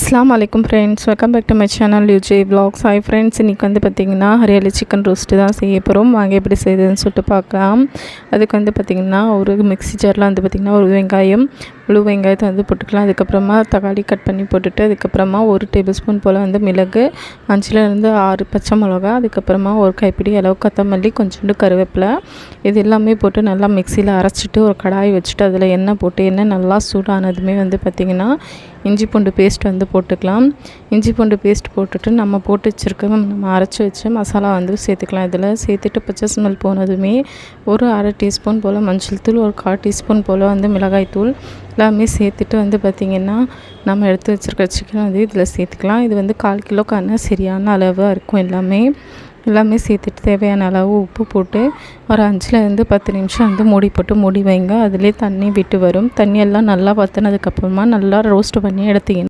அஸ்ஸலாமு அலைக்கும் friends, welcome back to my channel UJ vlogs. Hi friends, இன்றைக்கி வந்து பார்த்திங்கன்னா ஹரியாலி சிக்கன் ரோஸ்ட்டு தான் செய்ய போகிறோம். வாங்க எப்படி செய்யுதுன்னு சொல்லிட்டு பார்க்கலாம். அதுக்கு வந்து பார்த்திங்கன்னா ஒரு மிக்ஸி ஜாரில் வந்து பார்த்திங்கன்னா ஒரு வெங்காயம், முழு வெங்காயத்தை வந்து போட்டுக்கலாம். அதுக்கப்புறமா தக்காளி கட் பண்ணி போட்டுட்டு, அதுக்கப்புறமா 1 டேபிள் ஸ்பூன் போல் வந்து மிளகு, 5லேருந்து 6 பச்சை மிளகா, அதுக்கப்புறமா ஒரு கைப்பிடி அளவு கொத்தமல்லி, கொஞ்சோண்டு கருவேப்பிலை, இது எல்லாமே போட்டு நல்லா மிக்சியில் அரைச்சிட்டு ஒரு கடாய் வச்சுட்டு அதில் எண்ணெய் போட்டு எண்ணெய் நல்லா சூடானதுமே வந்து பார்த்திங்கன்னா இஞ்சி பூண்டு பேஸ்ட் வந்து போட்டுக்கலாம். இஞ்சி பூண்டு பேஸ்ட் போட்டுட்டு நம்ம போட்டு வச்சுருக்க நம்ம அரைச்சி வச்ச மசாலா வந்து சேர்த்துக்கலாம். இதில் சேர்த்துட்டு பச்சை ஸ்மெல் போனதுமே ஒரு 1/2 டீஸ்பூன் போல் மஞ்சள் தூள், ஒரு 1/4 டீஸ்பூன் போல் வந்து மிளகாய் தூள் எல்லாமே சேர்த்துட்டு வந்து பார்த்திங்கன்னா நம்ம எடுத்து வச்சுருக்க சிக்கன் வந்து இதில் சேர்த்துக்கலாம். இது வந்து 1/4 கிலோக்கான சரியான அளவாக இருக்கும். எல்லாமே சேர்த்துட்டு தேவையான அளவு உப்பு போட்டு ஒரு 5லேருந்து 10 நிமிஷம் வந்து மூடி போட்டு மூடி வைங்க. அதிலே தண்ணி விட்டு வரும். தண்ணியெல்லாம் நல்லா வற்றினதுக்கப்புறமா நல்லா ரோஸ்ட் பண்ணி எடுத்தீங்கன்னா